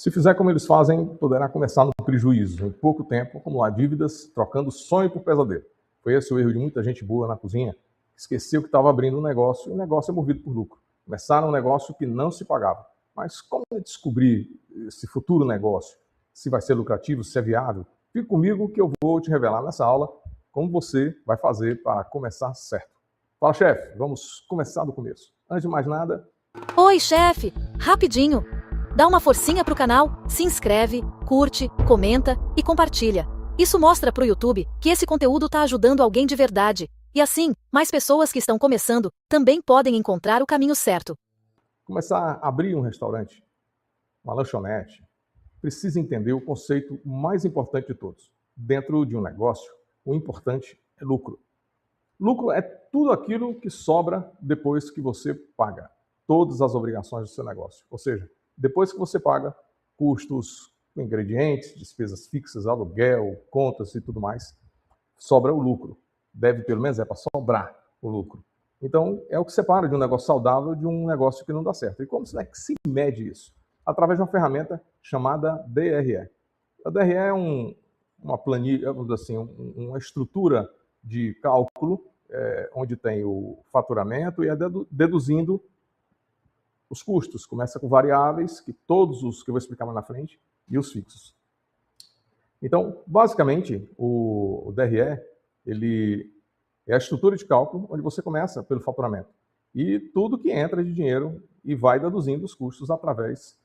Se fizer como eles fazem, poderá começar no prejuízo, em pouco tempo, acumular dívidas, trocando sonho por pesadelo. Foi esse o erro de muita gente boa na cozinha, que esqueceu que estava abrindo um negócio, e o negócio é movido por lucro. Começaram um negócio que não se pagava. Mas como descobrir esse futuro negócio? Se vai ser lucrativo, se é viável? Fique comigo que eu vou te revelar nessa aula como você vai fazer para começar certo. Fala, chefe, vamos começar do começo. Antes de mais nada... Oi, chefe! Rapidinho! Dá uma forcinha pro canal, se inscreve, curte, comenta e compartilha. Isso mostra pro YouTube que esse conteúdo tá ajudando alguém de verdade. E assim, mais pessoas que estão começando também podem encontrar o caminho certo. Começar a abrir um restaurante, uma lanchonete, precisa entender o conceito mais importante de todos. Dentro de um negócio, o importante é lucro. Lucro é tudo aquilo que sobra depois que você paga todas as obrigações do seu negócio. Ou seja, depois que você paga custos, ingredientes, despesas fixas, aluguel, contas e tudo mais, sobra o lucro. Deve, pelo menos, para sobrar o lucro. Então, é o que separa de um negócio saudável de um negócio que não dá certo. E como é que se mede isso? Através de uma ferramenta chamada DRE. A DRE é uma planilha, vamos dizer assim, uma estrutura de cálculo onde tem o faturamento e é deduzindo os custos. Começa com variáveis, que todos os que eu vou explicar mais na frente, e os fixos. Então, basicamente, o DRE, ele é a estrutura de cálculo onde você começa pelo faturamento. E tudo que entra de dinheiro e vai deduzindo os custos através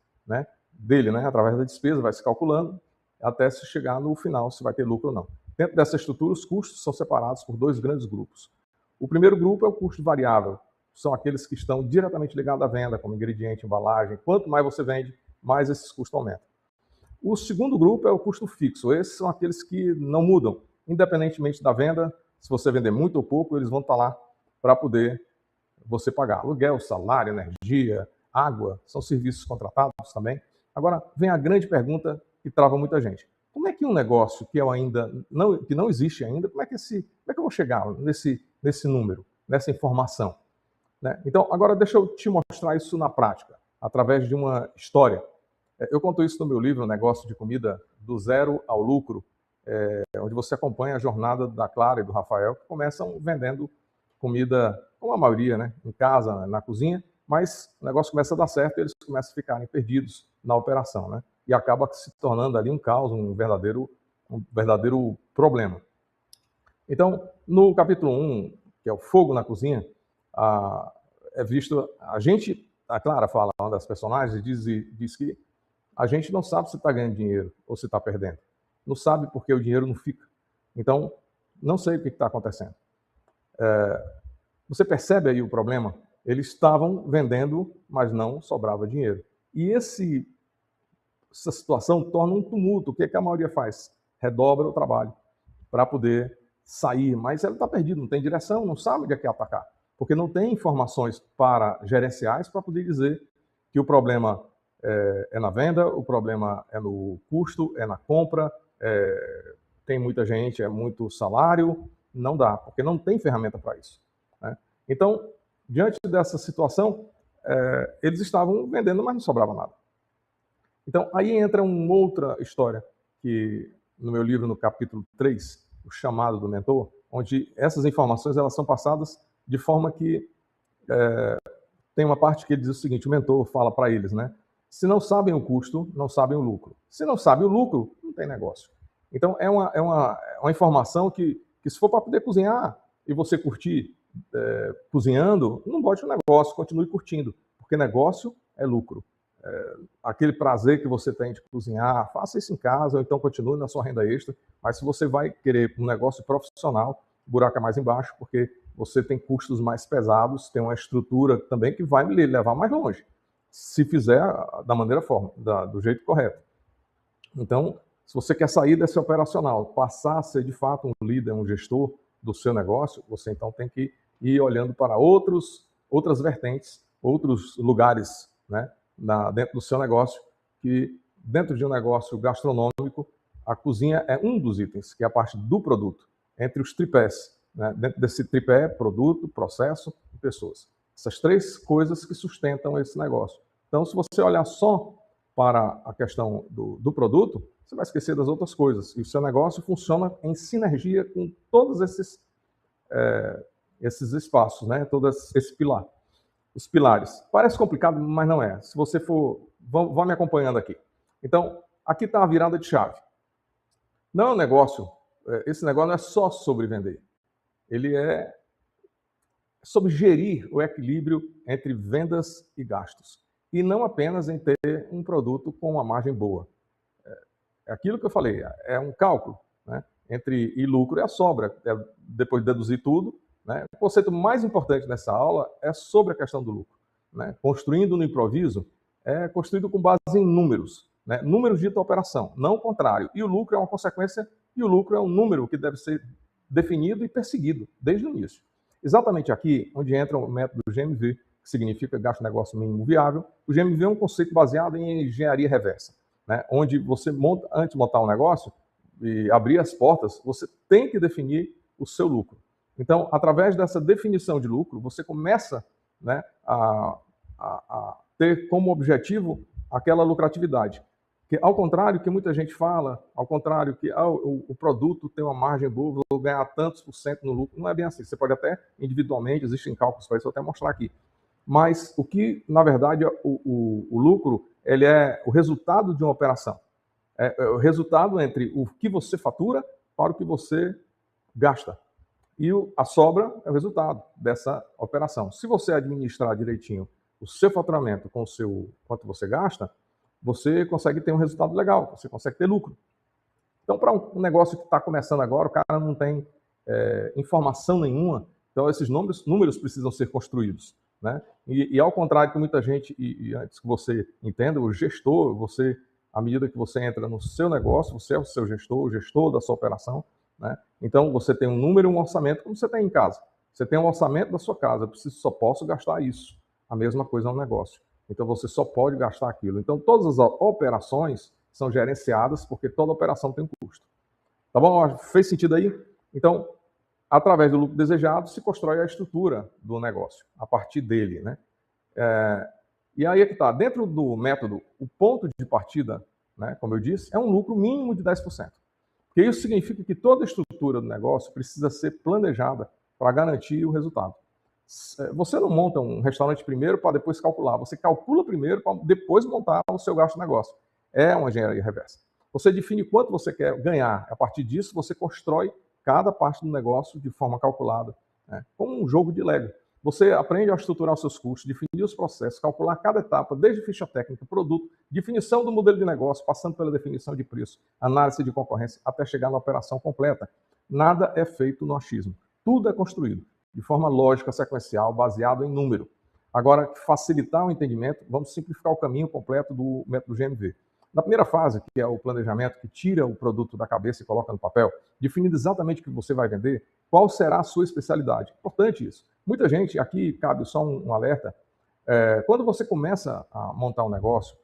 dele, através da despesa, vai se calculando até se chegar no final, se vai ter lucro ou não. Dentro dessa estrutura, os custos são separados por dois grandes grupos. O primeiro grupo é o custo variável, são aqueles que estão diretamente ligados à venda, como ingrediente, embalagem. Quanto mais você vende, mais esses custos aumentam. O segundo grupo é o custo fixo. Esses são aqueles que não mudam, independentemente da venda. Se você vender muito ou pouco, eles vão estar lá para poder você pagar. Aluguel, salário, energia, água, são serviços contratados também. Agora, vem a grande pergunta que trava muita gente. Como é que um negócio que não existe ainda, como é que eu vou chegar nesse número, nessa informação? Então, agora deixa eu te mostrar isso na prática, através de uma história. Eu conto isso no meu livro, Negócio de Comida, do Zero ao Lucro, onde você acompanha a jornada da Clara e do Rafael, que começam vendendo comida, como a maioria, em casa, na cozinha, mas o negócio começa a dar certo e eles começam a ficarem perdidos na operação, e acaba se tornando ali um caos, um verdadeiro problema. Então, no capítulo 1, que é o fogo na cozinha, é visto, a Clara fala, uma das personagens, diz que a gente não sabe se está ganhando dinheiro ou se está perdendo. Não sabe porque o dinheiro não fica. Então, não sei o que está acontecendo. Você percebe aí o problema? Eles estavam vendendo, mas não sobrava dinheiro. E essa situação torna um tumulto. O que a maioria faz? Redobra o trabalho para poder sair, mas ela está perdida, não tem direção, não sabe onde é que atacar, porque não tem informações gerenciais para poder dizer que o problema é na venda, o problema é no custo, é na compra, tem muita gente, é muito salário, não dá, porque não tem ferramenta para isso. Então, diante dessa situação, eles estavam vendendo, mas não sobrava nada. Então, aí entra uma outra história, que no meu livro, no capítulo 3, o chamado do mentor, onde essas informações elas são passadas de forma que tem uma parte que ele diz o seguinte, o mentor fala para eles, se não sabem o custo, não sabem o lucro. Se não sabem o lucro, não tem negócio. Então, é uma informação que se for para poder cozinhar e você curtir cozinhando, não bote o negócio, continue curtindo, porque negócio é lucro. Aquele prazer que você tem de cozinhar, faça isso em casa, ou então continue na sua renda extra, mas se você vai querer um negócio profissional, o buraco é mais embaixo, porque você tem custos mais pesados, tem uma estrutura também que vai lhe levar mais longe, se fizer do jeito correto. Então, se você quer sair desse operacional, passar a ser de fato um líder, um gestor do seu negócio, você então tem que ir olhando para outras vertentes, outros lugares, dentro do seu negócio, que dentro de um negócio gastronômico, a cozinha é um dos itens, que é a parte do produto, entre os tripés. Dentro desse tripé, produto, processo e pessoas. Essas três coisas que sustentam esse negócio. Então, se você olhar só para a questão do produto, você vai esquecer das outras coisas. E o seu negócio funciona em sinergia com todos esses espaços, né? Todo esse pilar. Os pilares. Parece complicado, mas não é. Se você for... Vá me acompanhando aqui. Então, aqui está a virada de chave. Não é um negócio... Esse negócio não é só sobre vender. Ele é sobre gerir o equilíbrio entre vendas e gastos. E não apenas em ter um produto com uma margem boa. É aquilo que eu falei, é um cálculo, né? Entre lucro e a sobra. Depois de deduzir tudo, né? O conceito mais importante nessa aula é sobre a questão do lucro. Né? Construindo no improviso, é construído com base em números. Né? Números dita operação, não o contrário. E o lucro é uma consequência, e o lucro é um número que deve ser definido e perseguido desde o início. Exatamente aqui, onde entra o método GMV, que significa gasto negócio mínimo viável. O GMV é um conceito baseado em engenharia reversa, né? Onde você monta, antes de montar um negócio e abrir as portas, você tem que definir o seu lucro. Então, através dessa definição de lucro, você começa, né, a ter como objetivo aquela lucratividade. Que, ao contrário que muita gente fala, ao contrário que o produto tem uma margem boa, vou ganhar tantos por cento no lucro, não é bem assim. Você pode até, individualmente, existem cálculos para isso, vou até mostrar aqui. Mas o que, na verdade, o lucro, ele é o resultado de uma operação. É o resultado entre o que você fatura para o que você gasta. E a sobra é o resultado dessa operação. Se você administrar direitinho o seu faturamento com o seu quanto você gasta, você consegue ter um resultado legal, você consegue ter lucro. Então, para um negócio que está começando agora, o cara não tem informação nenhuma, então esses números precisam ser construídos. Né? E ao contrário que muita gente, e antes que você entenda, o gestor, você, à medida que você entra no seu negócio, você é o seu gestor, o gestor da sua operação, né? Então, você tem um número e um orçamento como você tem em casa. Você tem um orçamento da sua casa, eu só posso gastar isso. A mesma coisa é um negócio. Então, você só pode gastar aquilo. Então, todas as operações são gerenciadas porque toda operação tem um custo. Tá bom? Fez sentido aí? Então, através do lucro desejado, se constrói a estrutura do negócio, a partir dele, né? E aí é que está. Dentro do método, o ponto de partida, né, como eu disse, é um lucro mínimo de 10%. Porque isso significa que toda a estrutura do negócio precisa ser planejada para garantir o resultado. Você não monta um restaurante primeiro para depois calcular. Você calcula primeiro para depois montar o seu gasto de negócio. É uma engenharia reversa. Você define quanto você quer ganhar. A partir disso, você constrói cada parte do negócio de forma calculada, né? Como um jogo de Lego. Você aprende a estruturar os seus custos, definir os processos, calcular cada etapa, desde ficha técnica, produto, definição do modelo de negócio, passando pela definição de preço, análise de concorrência, até chegar na operação completa. Nada é feito no achismo. Tudo é construído de forma lógica, sequencial, baseado em número. Agora, facilitar o entendimento, vamos simplificar o caminho completo do método GMV. Na primeira fase, que é o planejamento, que tira o produto da cabeça e coloca no papel, definindo exatamente o que você vai vender, qual será a sua especialidade. Importante isso. Muita gente, aqui cabe só um alerta, quando você começa a montar um negócio,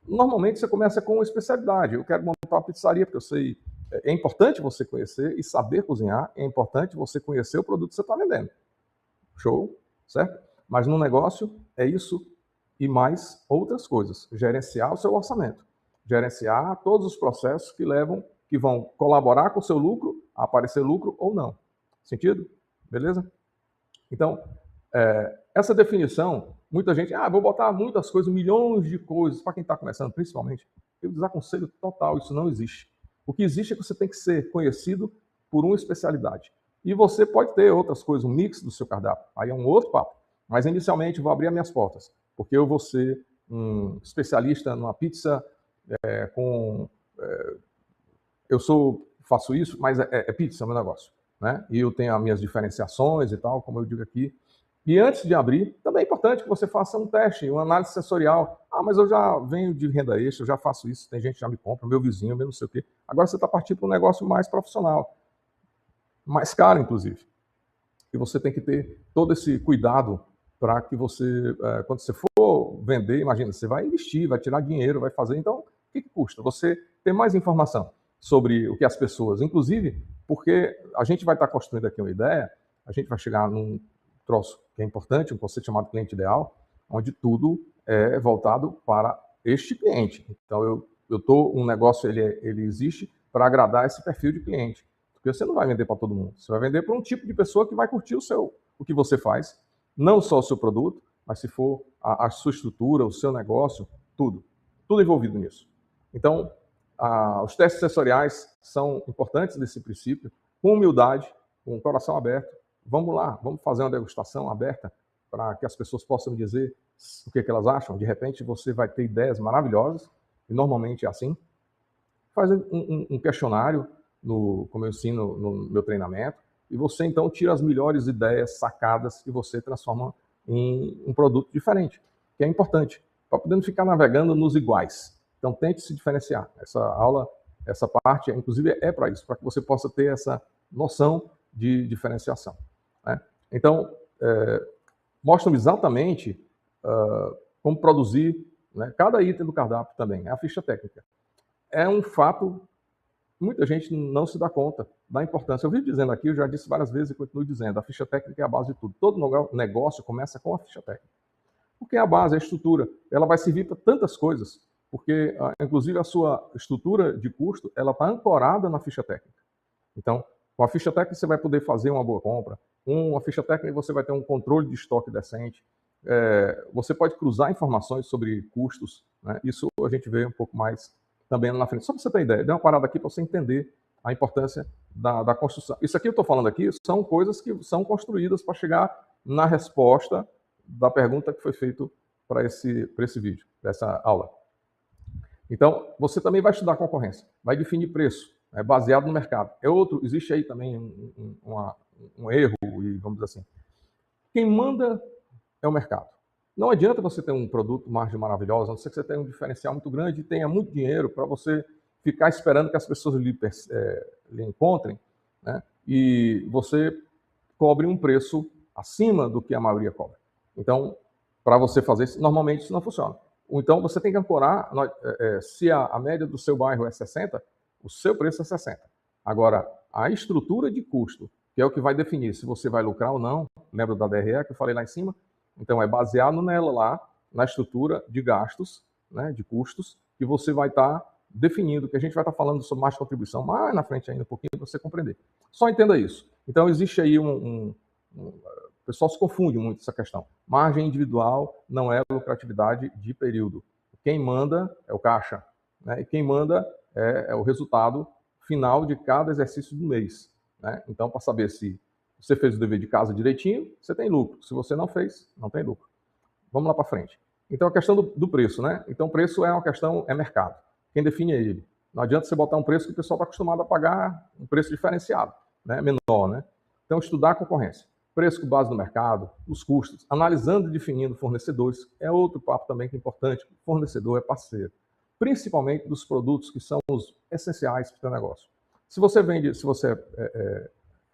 normalmente você começa com uma especialidade. Eu quero montar uma pizzaria, porque eu sei, é importante você conhecer e saber cozinhar, é importante você conhecer o produto que você está vendendo. Show? Certo? Mas no negócio é isso e mais outras coisas. Gerenciar o seu orçamento. Gerenciar todos os processos que vão colaborar com o seu lucro, a aparecer lucro ou não. Sentido? Beleza? Então, essa definição, muita gente, vou botar muitas coisas, milhões de coisas, para quem está começando principalmente, eu desaconselho total, isso não existe. O que existe é que você tem que ser conhecido por uma especialidade. E você pode ter outras coisas, um mix do seu cardápio, aí é um outro papo. Mas inicialmente vou abrir as minhas portas, porque eu vou ser um especialista numa pizza, faço isso, mas é pizza, é meu negócio, né? E eu tenho as minhas diferenciações e tal, como eu digo aqui. E antes de abrir, também é importante que você faça um teste, uma análise sensorial. Mas eu já venho de renda extra, eu já faço isso, tem gente que já me compra, meu vizinho, meu não sei o quê. Agora você está partindo para um negócio mais profissional, mais caro, inclusive. E você tem que ter todo esse cuidado para que você, quando você for vender, imagina, você vai investir, vai tirar dinheiro, vai fazer. Então, o que custa? Você ter mais informação sobre o que as pessoas, inclusive, porque a gente vai estar construindo aqui uma ideia, a gente vai chegar num troço que é importante, um conceito chamado cliente ideal, onde tudo é voltado para este cliente. Então, um negócio ele existe para agradar esse perfil de cliente. Porque você não vai vender para todo mundo. Você vai vender para um tipo de pessoa que vai curtir o que você faz, não só o seu produto, mas se for a sua estrutura, o seu negócio, tudo envolvido nisso. Então, os testes sensoriais são importantes nesse princípio, com humildade, com o coração aberto. Vamos lá, vamos fazer uma degustação aberta para que as pessoas possam dizer o que elas acham. De repente, você vai ter ideias maravilhosas, e normalmente é assim. Faz um questionário, como eu ensino no meu treinamento, e você então tira as melhores ideias, sacadas, e você transforma em um produto diferente, que é importante, para poder não ficar navegando nos iguais. Então tente se diferenciar. Essa aula, essa parte, inclusive, é para isso, para que você possa ter essa noção de diferenciação, né? Então, mostram exatamente como produzir, né, cada item do cardápio também, é a ficha técnica. É um fato, muita gente não se dá conta da importância. Eu vivo dizendo aqui, eu já disse várias vezes e continuo dizendo, a ficha técnica é a base de tudo. Todo negócio começa com a ficha técnica. Porque é a base, a estrutura, ela vai servir para tantas coisas, porque, inclusive, a sua estrutura de custo, ela está ancorada na ficha técnica. Então, com a ficha técnica você vai poder fazer uma boa compra, com a ficha técnica você vai ter um controle de estoque decente, você pode cruzar informações sobre custos, né? Isso a gente vê um pouco mais também lá na frente. Só para você ter ideia, dei uma parada aqui para você entender a importância da construção. Isso aqui eu estou falando aqui são coisas que são construídas para chegar na resposta da pergunta que foi feita para esse vídeo, dessa aula. Então, você também vai estudar concorrência, vai definir preço, baseado no mercado. Existe aí também um erro, e vamos dizer assim, quem manda é o mercado. Não adianta você ter um produto, margem maravilhosa, a não ser que você tenha um diferencial muito grande e tenha muito dinheiro para você ficar esperando que as pessoas lhe encontrem, né? E você cobre um preço acima do que a maioria cobra. Então, para você fazer isso, normalmente isso não funciona. Então, você tem que ancorar, se a média do seu bairro é 60, o seu preço é 60. Agora, a estrutura de custo, que é o que vai definir se você vai lucrar ou não, lembra da DRE que eu falei lá em cima? Então, é baseado nela lá, na estrutura de gastos, né, de custos, que você vai estar definindo, que a gente vai estar falando sobre margem de contribuição mais na frente ainda um pouquinho para você compreender. Só entenda isso. Então, existe aí o pessoal se confunde muito essa questão. Margem individual não é lucratividade de período. Quem manda é o caixa, né? E quem manda é o resultado final de cada exercício do mês, né? Então, para saber se você fez o dever de casa direitinho, você tem lucro. Se você não fez, não tem lucro. Vamos lá para frente. Então, a questão do preço, né? Então, o preço é uma questão, é mercado. Quem define é ele. Não adianta você botar um preço que o pessoal está acostumado a pagar um preço diferenciado, né? Menor, né? Então, estudar a concorrência. Preço com base no mercado, os custos, analisando e definindo fornecedores, é outro papo também que é importante. O fornecedor é parceiro, principalmente dos produtos que são os essenciais para o seu negócio. Se você é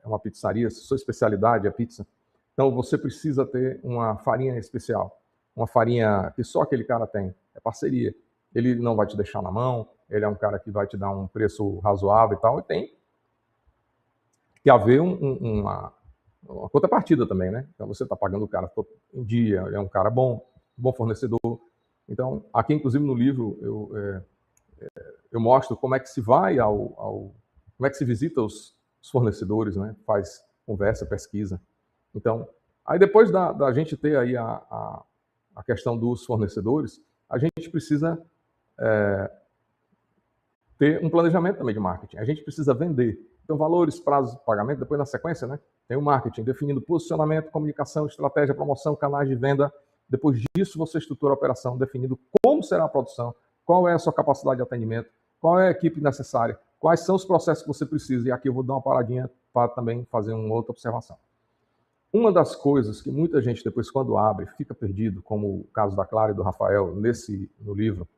uma pizzaria, se sua especialidade é pizza, então você precisa ter uma farinha especial, uma farinha que só aquele cara tem, é parceria. Ele não vai te deixar na mão, ele é um cara que vai te dar um preço razoável e tal, e tem que haver uma contrapartida também, né? Então você está pagando o cara em dia, ele é um cara bom fornecedor. Então, aqui inclusive no livro eu mostro como é que se vai como é que se visita os fornecedores, né? Faz conversa, pesquisa. Então, aí depois da gente ter aí a questão dos fornecedores, a gente precisa ter um planejamento também de marketing. A gente precisa vender. Então, valores, prazos de pagamento, depois na sequência, né? Tem o marketing, definindo posicionamento, comunicação, estratégia, promoção, canais de venda. Depois disso, você estrutura a operação, definindo como será a produção, qual é a sua capacidade de atendimento, qual é a equipe necessária, quais são os processos que você precisa. E aqui eu vou dar uma paradinha para também fazer uma outra observação. Uma das coisas que muita gente depois, quando abre, fica perdido, como o caso da Clara e do Rafael no livro,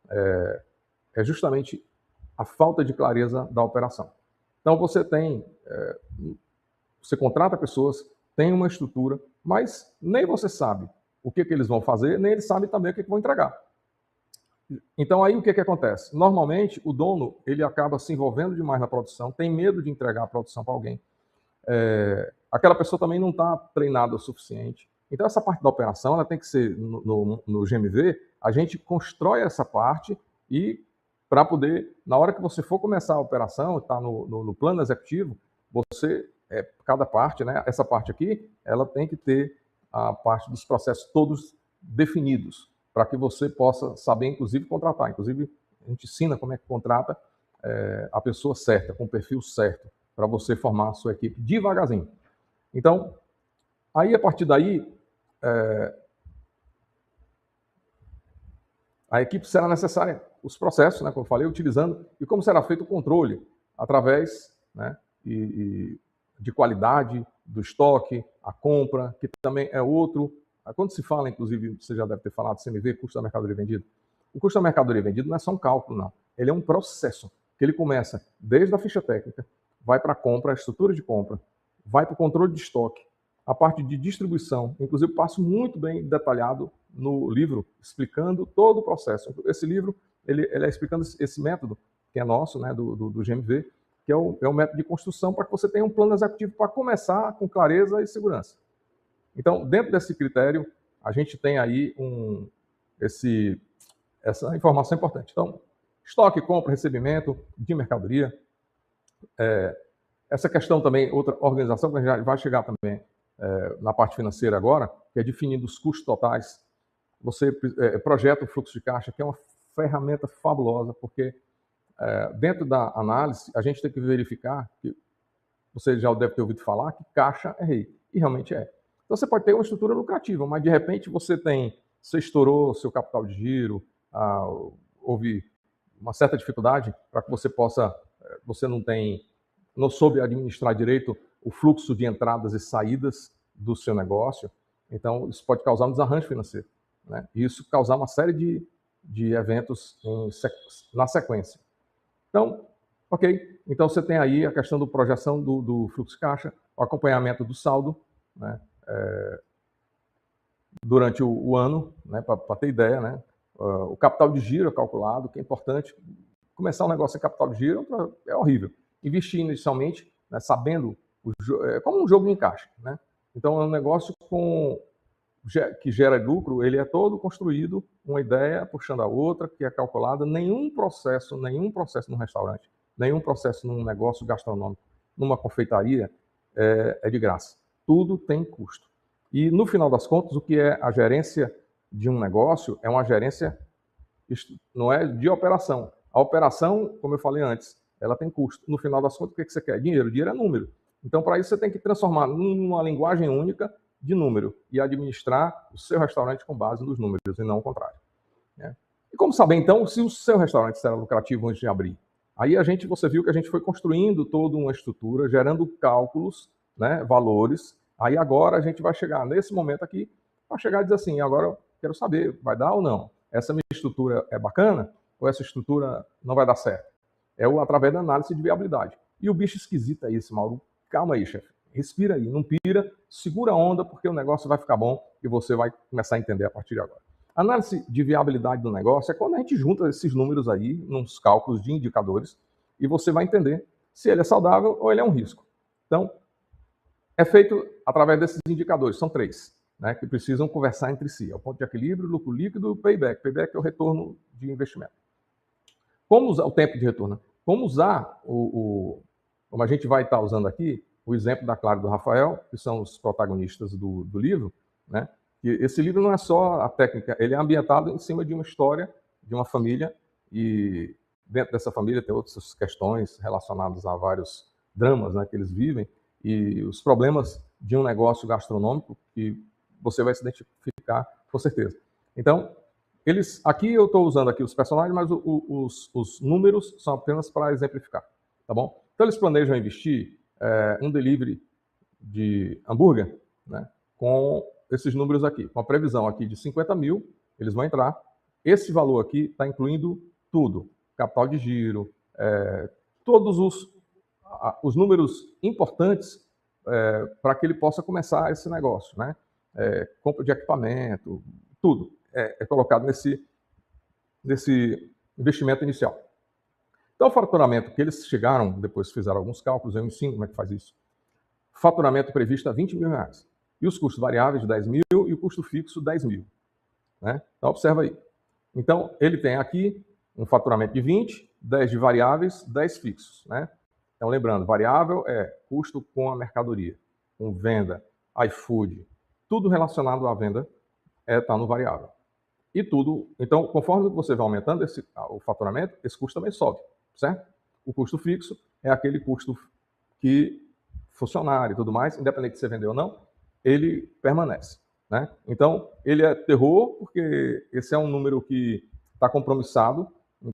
é justamente a falta de clareza da operação. Então você você contrata pessoas, tem uma estrutura, mas nem você sabe o que eles vão fazer, nem eles sabem também o que vão entregar. Então aí o que acontece? Normalmente o dono ele acaba se envolvendo demais na produção, tem medo de entregar a produção para alguém. Aquela pessoa também não está treinada o suficiente. Então, essa parte da operação ela tem que ser, no GMV, a gente constrói essa parte e para poder, na hora que você for começar a operação, está no plano executivo, você, cada parte, né, essa parte aqui, ela tem que ter a parte dos processos todos definidos, para que você possa saber, inclusive, contratar. Inclusive, a gente ensina como é que contrata a pessoa certa, com o perfil certo, para você formar a sua equipe devagarzinho. Então, aí, a partir daí, a equipe será necessária, os processos, né, como eu falei, utilizando, e como será feito o controle, através, né, de qualidade do estoque, a compra, que também é outro. Quando se fala, inclusive, você já deve ter falado, CMV, custo da mercadoria vendida. O custo da mercadoria vendida não é só um cálculo, não. Ele é um processo, que ele começa desde a ficha técnica, vai para a compra, a estrutura de compra, vai para o controle de estoque, a parte de distribuição. Inclusive, eu passo muito bem detalhado no livro, explicando todo o processo. Esse livro, ele é explicando esse método, que é nosso, né, do GMV, que é o método de construção para que você tenha um plano executivo para começar com clareza e segurança. Então, dentro desse critério, a gente tem aí essa informação importante. Então, estoque, compra, recebimento de mercadoria. Essa questão também, outra organização, que a gente já vai chegar também na parte financeira agora, que é definindo os custos totais. Você projeta o fluxo de caixa, que é uma ferramenta fabulosa, porque dentro da análise, a gente tem que verificar, que você já deve ter ouvido falar, que caixa é rei. E realmente é. Então, você pode ter uma estrutura lucrativa, mas de repente você estourou seu capital de giro, houve uma certa dificuldade para que você não soube administrar direito o fluxo de entradas e saídas do seu negócio. Então, isso pode causar um desarranjo financeiro, né? E isso causar uma série de eventos na sequência. Então, ok. Então, você tem aí a questão da projeção do fluxo de caixa, o acompanhamento do saldo, né, durante o ano, né, para ter ideia, né, o capital de giro é calculado, que é importante. Começar um negócio sem capital de giro é horrível. Investir inicialmente, né, sabendo, é como um jogo de encaixe, né? Então, é um negócio que gera lucro, ele é todo construído, uma ideia puxando a outra, que é calculada. Nenhum processo num restaurante, nenhum processo num negócio gastronômico, numa confeitaria, é de graça. Tudo tem custo. E, no final das contas, o que é a gerência de um negócio é uma gerência, não é de operação. A operação, como eu falei antes, ela tem custo. No final das contas, o que você quer? Dinheiro. Dinheiro é número. Então, para isso, você tem que transformar numa linguagem única de número e administrar o seu restaurante com base nos números e não o contrário, né? E como saber, então, se o seu restaurante será lucrativo antes de abrir? Aí você viu que a gente foi construindo toda uma estrutura, gerando cálculos, né, valores. Aí agora a gente vai chegar nesse momento aqui, para chegar e dizer assim, agora eu quero saber, vai dar ou não? Essa minha estrutura é bacana ou essa estrutura não vai dar certo? Através da análise de viabilidade. E o bicho esquisito é esse, Mauro. Calma aí, chefe. Respira aí, não pira, segura a onda, porque o negócio vai ficar bom e você vai começar a entender a partir de agora. A análise de viabilidade do negócio é quando a gente junta esses números aí, nos cálculos de indicadores, e você vai entender se ele é saudável ou ele é um risco. Então, é feito através desses indicadores, são 3, né, que precisam conversar entre si. É o ponto de equilíbrio, lucro líquido e o payback. Payback é o retorno de investimento. Como usar o tempo de retorno? Como usar como a gente vai estar usando aqui, o exemplo da Clara e do Rafael, que são os protagonistas do livro, né? E esse livro não é só a técnica, ele é ambientado em cima de uma história, de uma família, e dentro dessa família tem outras questões relacionadas a vários dramas, né, que eles vivem, e os problemas de um negócio gastronômico que você vai se identificar com certeza. Então, aqui eu estou usando aqui os personagens, mas os números são apenas para exemplificar, tá bom? Então, eles planejam investir um delivery de hambúrguer, né, com esses números aqui, com a previsão aqui de 50 mil, eles vão entrar. Esse valor aqui está incluindo tudo, capital de giro, todos os números importantes para que ele possa começar esse negócio, né? Compra de equipamento, tudo é colocado nesse investimento inicial. Então, o faturamento que eles chegaram, depois fizeram alguns cálculos, eu ensino como é que faz isso. Faturamento previsto a R$20 mil. E os custos variáveis de 10 mil e custo fixo 10 mil. Né? Então, observa aí. Então, ele tem aqui um faturamento de 20, 10 de variáveis, 10 fixos. Né? Então, lembrando, variável é custo com a mercadoria, com venda, iFood, tudo relacionado à venda está no variável. E tudo, então, conforme você vai aumentando o faturamento, esse custo também sobe, certo? O custo fixo é aquele custo que funcionário e tudo mais, independente de você vender ou não, ele permanece. Né? Então, ele é terror, porque esse é um número que está compromissado.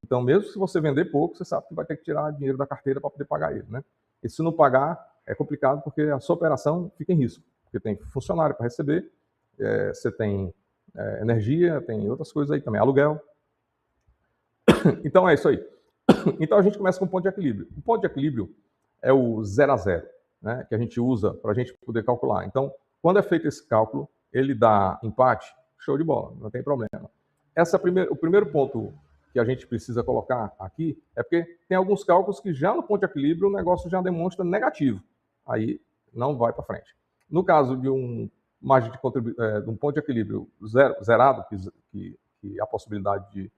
Então, mesmo se você vender pouco, você sabe que vai ter que tirar dinheiro da carteira para poder pagar ele. Né? E se não pagar, é complicado, porque a sua operação fica em risco. Porque tem funcionário para receber, você tem energia, tem outras coisas aí também, aluguel. Então, é isso aí. Então, a gente começa com o ponto de equilíbrio. O ponto de equilíbrio é o 0 a 0, né, que a gente usa para a gente poder calcular. Então, quando é feito esse cálculo, ele dá empate, show de bola, não tem problema. O primeiro ponto que a gente precisa colocar aqui é porque tem alguns cálculos que já no ponto de equilíbrio o negócio já demonstra negativo. Aí não vai para frente. No caso de um margem de um ponto de equilíbrio zerado, que a possibilidade de...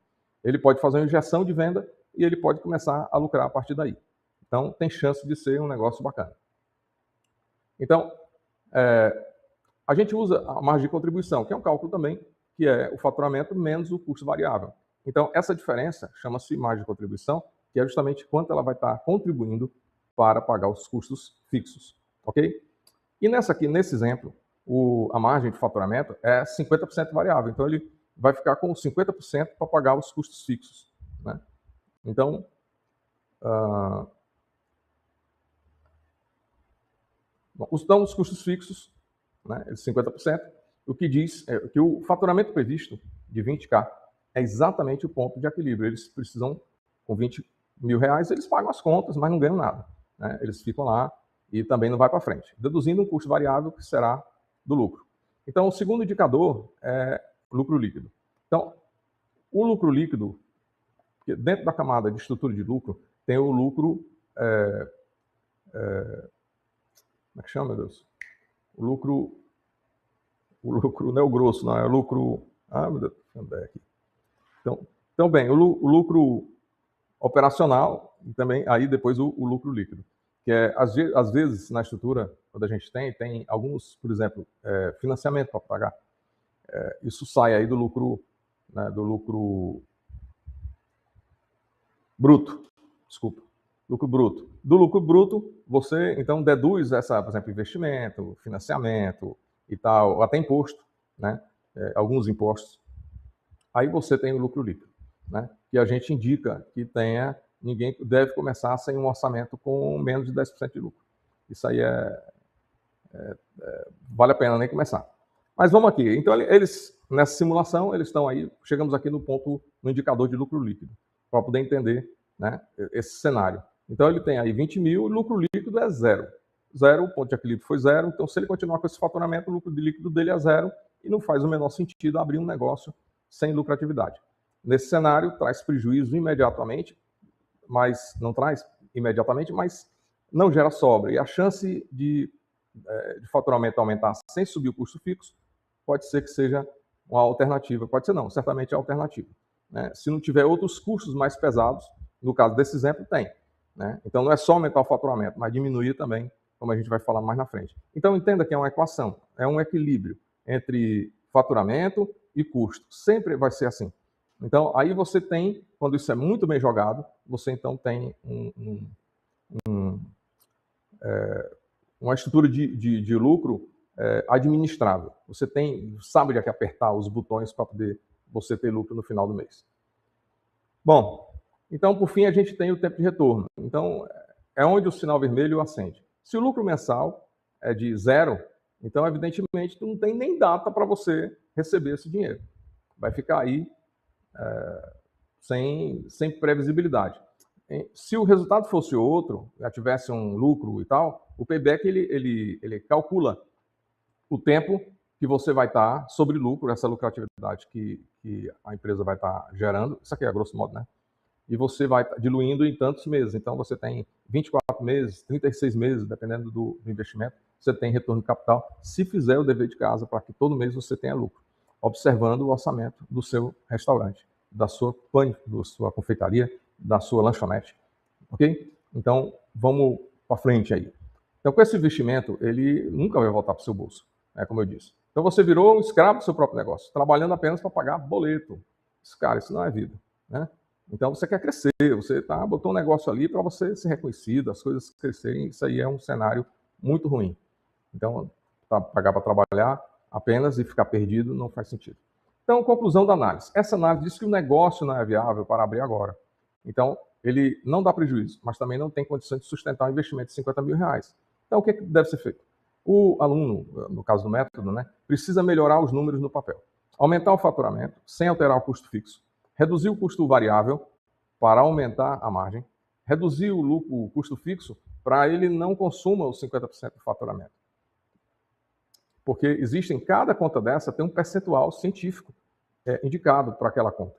Ele pode fazer uma injeção de venda e ele pode começar a lucrar a partir daí. Então, tem chance de ser um negócio bacana. Então, a gente usa a margem de contribuição, que é um cálculo também, que é o faturamento menos o custo variável. Então, essa diferença chama-se margem de contribuição, que é justamente quanto ela vai estar contribuindo para pagar os custos fixos. Ok? E nesse exemplo, a margem de faturamento é 50% variável. Então, ele vai ficar com 50% para pagar os custos fixos. Né? Então, os custos fixos, né, 50%, o que diz é que o faturamento previsto de 20k é exatamente o ponto de equilíbrio. Eles precisam, com 20 mil reais, eles pagam as contas, mas não ganham nada. Né? Eles ficam lá e também não vai para frente, deduzindo um custo variável que será do lucro. Então, o segundo indicador é lucro líquido. Então, o lucro líquido, dentro da camada de estrutura de lucro, tem o lucro... como é que chama, meu Deus? O lucro não é o grosso, não, é o lucro... Ah, meu Deus, deixa eu ver aqui. Então bem, o lucro operacional e também aí depois o lucro líquido. Que é, às vezes, na estrutura, quando a gente tem alguns, por exemplo, financiamento para pagar. Isso sai aí do lucro, né, do lucro bruto, desculpa, lucro bruto. Do lucro bruto, você, então, deduz por exemplo, investimento, financiamento e tal, até imposto, né, alguns impostos. Aí você tem o lucro líquido, né, que a gente indica que ninguém deve começar sem um orçamento com menos de 10% de lucro. Isso aí vale a pena nem começar. Mas vamos aqui. Então, eles, nessa simulação, eles estão aí, chegamos aqui no indicador de lucro líquido, para poder entender, né, esse cenário. Então, ele tem aí 20 mil, o lucro líquido é zero. Zero, o ponto de equilíbrio foi zero, então se ele continuar com esse faturamento, o lucro líquido dele é zero, e não faz o menor sentido abrir um negócio sem lucratividade. Nesse cenário, traz prejuízo imediatamente, mas não traz imediatamente, mas não gera sobra. E a chance de faturamento aumentar sem subir o custo fixo pode ser que seja uma alternativa. Pode ser não, certamente é alternativa. Né? Se não tiver outros custos mais pesados, no caso desse exemplo, tem. Né? Então, não é só aumentar o faturamento, mas diminuir também, como a gente vai falar mais na frente. Então, entenda que é uma equação, é um equilíbrio entre faturamento e custo. Sempre vai ser assim. Então, aí você tem, quando isso é muito bem jogado, você então tem uma estrutura de lucro administrável. Você sabe de que apertar os botões para poder você ter lucro no final do mês. Bom, então, por fim, a gente tem o tempo de retorno. Então, é onde o sinal vermelho acende. Se o lucro mensal é de zero, então, evidentemente, não tem nem data para você receber esse dinheiro. Vai ficar aí sem previsibilidade. Se o resultado fosse outro, já tivesse um lucro e tal, o payback ele calcula o tempo que você vai estar sobre lucro, essa lucratividade que a empresa vai estar gerando, isso aqui é a grosso modo, né? E você vai diluindo em tantos meses. Então, você tem 24 meses, 36 meses, dependendo do investimento, você tem retorno de capital, se fizer o dever de casa para que todo mês você tenha lucro, observando o orçamento do seu restaurante, da sua confeitaria, da sua lanchonete, ok? Então, vamos para frente aí. Então, com esse investimento, ele nunca vai voltar para o seu bolso, né, como eu disse. Então, você virou um escravo do seu próprio negócio, trabalhando apenas para pagar boleto. Cara, isso não é vida, né? Então, você quer crescer, você botou um negócio ali para você ser reconhecido, as coisas crescerem, isso aí é um cenário muito ruim. Então, pagar para trabalhar apenas e ficar perdido não faz sentido. Então, conclusão da análise. Essa análise diz que o negócio não é viável para abrir agora. Então, ele não dá prejuízo, mas também não tem condições de sustentar um investimento de 50 mil reais. Então, o que deve ser feito? O aluno, no caso do método, né, precisa melhorar os números no papel. Aumentar o faturamento, sem alterar o custo fixo. Reduzir o custo variável para aumentar a margem. Reduzir o custo fixo para ele não consuma os 50% do faturamento. Porque existe em cada conta dessa, tem um percentual científico indicado para aquela conta.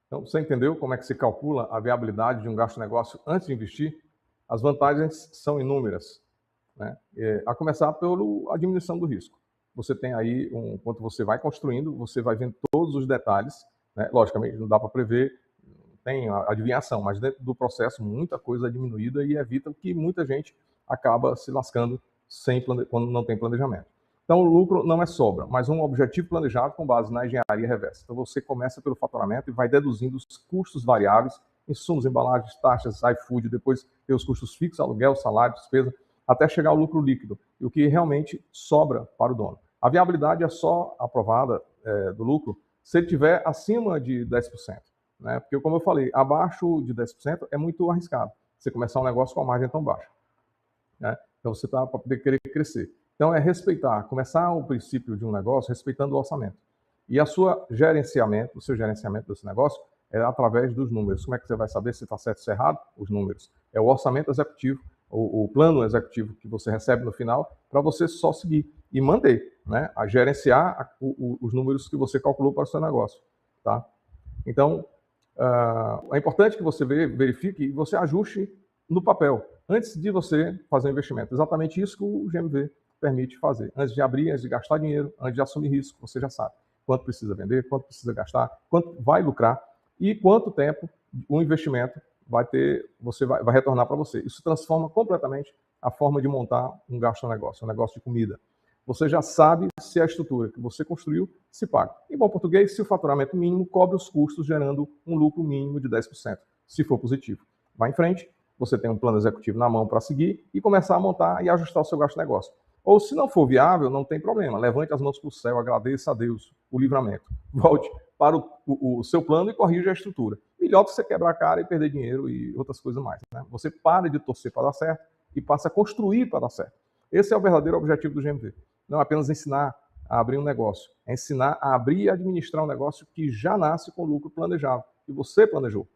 Então, você entendeu como é que se calcula a viabilidade de um gasto-negócio antes de investir? As vantagens são inúmeras, né? A começar pela diminuição do risco. Você tem aí, enquanto você vai construindo, você vai vendo todos os detalhes, né? Logicamente, não dá para prever, tem a adivinhação, mas dentro do processo, muita coisa é diminuída e evita que muita gente acaba se lascando quando não tem planejamento. Então, o lucro não é sobra, mas um objetivo planejado com base na engenharia reversa. Então, você começa pelo faturamento e vai deduzindo os custos variáveis, insumos, embalagens, taxas, iFood, depois tem os custos fixos, aluguel, salário, despesa, até chegar ao lucro líquido, e o que realmente sobra para o dono. A viabilidade é só aprovada do lucro se ele estiver acima de 10%. Né? Porque, como eu falei, abaixo de 10% é muito arriscado você começar um negócio com a margem tão baixa. Né? Então, você está para poder querer crescer. Então, é respeitar, começar o princípio de um negócio respeitando o orçamento. E o seu gerenciamento desse negócio é através dos números. Como é que você vai saber se está certo ou se errado? Os números. É o orçamento executivo, o plano executivo que você recebe no final, para você só seguir e manter, né? A gerenciar os números que você calculou para o seu negócio. Tá? Então, é importante que você verifique e você ajuste no papel, antes de você fazer o investimento. Exatamente isso que o GMV permite fazer. Antes de abrir, antes de gastar dinheiro, antes de assumir risco, você já sabe quanto precisa vender, quanto precisa gastar, quanto vai lucrar e quanto tempo o investimento vai retornar para você. Isso transforma completamente a forma de montar um gasto-negócio, um negócio de comida. Você já sabe se a estrutura que você construiu se paga. Em bom português, se o faturamento mínimo cobre os custos, gerando um lucro mínimo de 10%, se for positivo. Vai em frente, você tem um plano executivo na mão para seguir e começar a montar e ajustar o seu gasto-negócio. Ou se não for viável, não tem problema. Levante as mãos para o céu, agradeça a Deus o livramento. Volte para o seu plano e corrija a estrutura. Melhor do que você quebrar a cara e perder dinheiro e outras coisas mais. Né? Você para de torcer para dar certo e passa a construir para dar certo. Esse é o verdadeiro objetivo do GMV. Não é apenas ensinar a abrir um negócio, é ensinar a abrir e administrar um negócio que já nasce com lucro planejado, que você planejou.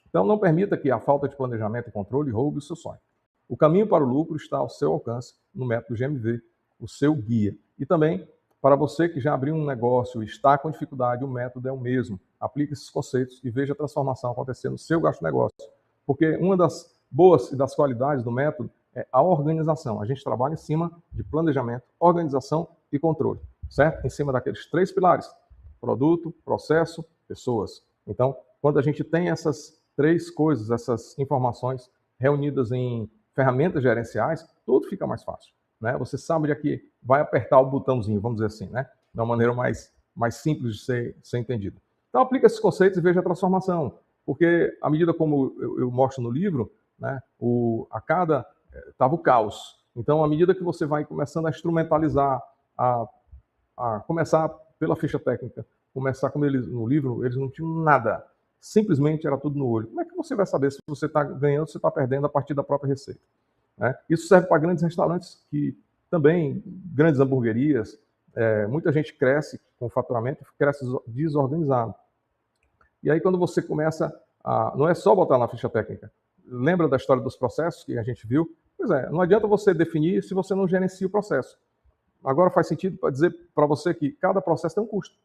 Então, não permita que a falta de planejamento e controle roube o seu sonho. O caminho para o lucro está ao seu alcance no método GMV, o seu guia. E também, para você que já abriu um negócio e está com dificuldade, o método é o mesmo. Aplique esses conceitos e veja a transformação acontecer no seu gasto-negócio. Porque uma das boas e das qualidades do método é a organização. A gente trabalha em cima de planejamento, organização e controle, certo? Em cima daqueles 3 pilares: produto, processo, pessoas. Então, quando a gente tem essas 3 coisas, essas informações reunidas em ferramentas gerenciais, tudo fica mais fácil. Né? Você sabe onde é que vai apertar o botãozinho, vamos dizer assim, né? De uma maneira mais simples de ser entendido. Então, aplica esses conceitos e veja a transformação. Porque, à medida como eu mostro no livro, né, estava o caos. Então, à medida que você vai começando a instrumentalizar, a começar pela ficha técnica, começar como eles no livro, eles não tinham nada. Simplesmente era tudo no olho. Como é que você vai saber se você está ganhando ou se está perdendo a partir da própria receita? Né? Isso serve para grandes restaurantes que também, grandes hamburguerias, muita gente cresce com faturamento, cresce desorganizado. E aí quando você começa não é só botar na ficha técnica. Lembra da história dos processos que a gente viu? Pois é, não adianta você definir se você não gerencia o processo. Agora faz sentido para dizer para você que cada processo tem um custo.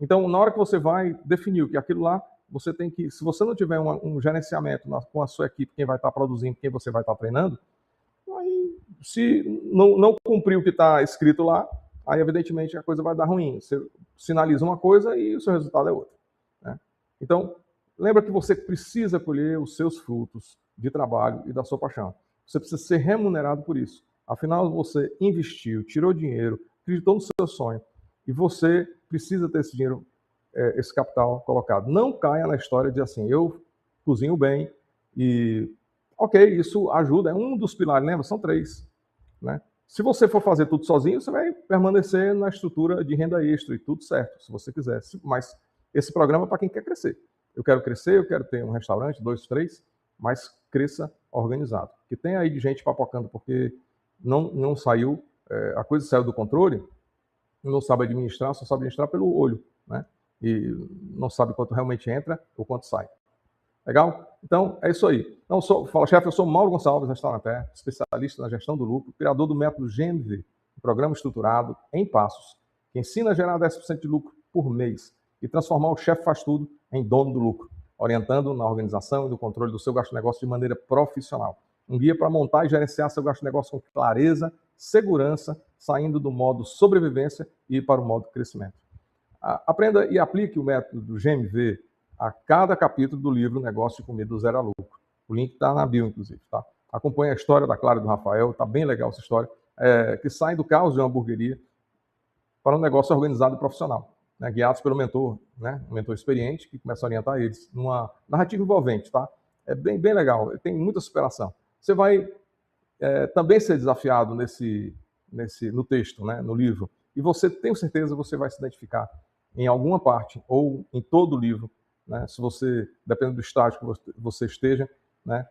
Então, na hora que você vai definir o que aquilo lá, você tem que, se você não tiver um gerenciamento com a sua equipe, quem vai estar produzindo, quem você vai estar treinando, aí Se não cumprir o que está escrito lá, aí evidentemente a coisa vai dar ruim. Você sinaliza uma coisa e o seu resultado é outro, né? Então, lembra que você precisa colher os seus frutos de trabalho e da sua paixão. Você precisa ser remunerado por isso. Afinal, você investiu, tirou dinheiro, acreditou no seu sonho e você precisa ter esse dinheiro, esse capital colocado. Não caia na história de assim, eu cozinho bem e, ok, isso ajuda, é um dos pilares, lembra? São 3, né? Se você for fazer tudo sozinho, você vai permanecer na estrutura de renda extra e tudo certo, se você quiser. Mas esse programa é para quem quer crescer. Eu quero crescer, eu quero ter um restaurante, 2, 3, mas cresça organizado. Que tem aí de gente papocando porque não saiu, a coisa saiu do controle, não sabe administrar, só sabe administrar pelo olho, né? E não sabe quanto realmente entra ou quanto sai. Legal? Então, é isso aí. Então, Fala Chefe, eu sou Mauro Gonçalves, restaurateur, especialista na gestão do lucro, criador do método GMV, um programa estruturado em passos, que ensina a gerar 10% de lucro por mês e transformar o chefe faz tudo em dono do lucro, orientando na organização e no controle do seu gasto-negócio de maneira profissional. Um guia para montar e gerenciar seu gasto-negócio com clareza, segurança, saindo do modo sobrevivência e ir para o modo crescimento. Aprenda e aplique o método do GMV a cada capítulo do livro Negócio de Comer do Zero a Lucro. O link está na bio, inclusive. Tá? Acompanhe a história da Clara e do Rafael, está bem legal essa história, que saem do caos de uma hamburgueria para um negócio organizado e profissional, né? Guiados pelo mentor, né? Um mentor experiente que começa a orientar eles numa narrativa envolvente. Tá? É bem legal, tem muita superação. Você vai também ser desafiado no texto, né? No livro, e você, tenho certeza, você vai se identificar em alguma parte ou em todo o livro, né? Se você, dependendo do estágio que você esteja, né?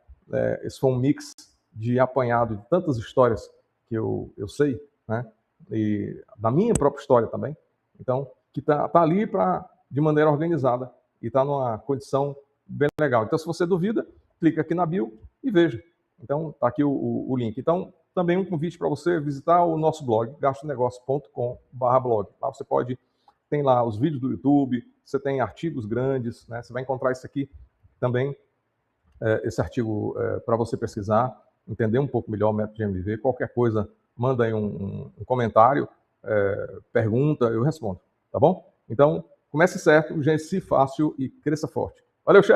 Esse foi um mix de apanhado de tantas histórias que eu sei, né? E da minha própria história também. Então, que tá ali de maneira organizada e está numa condição bem legal. Então, se você duvida, clica aqui na bio e veja. Então, está aqui o link. Então, também um convite para você visitar o nosso blog, gastonegócio.com/blog. Lá você tem lá os vídeos do YouTube, você tem artigos grandes, né? Você vai encontrar isso aqui também, esse artigo para você pesquisar, entender um pouco melhor o método GMV. Qualquer coisa, manda aí um comentário, pergunta, eu respondo, tá bom? Então, comece certo, gerencie fácil e cresça forte. Valeu, chefe!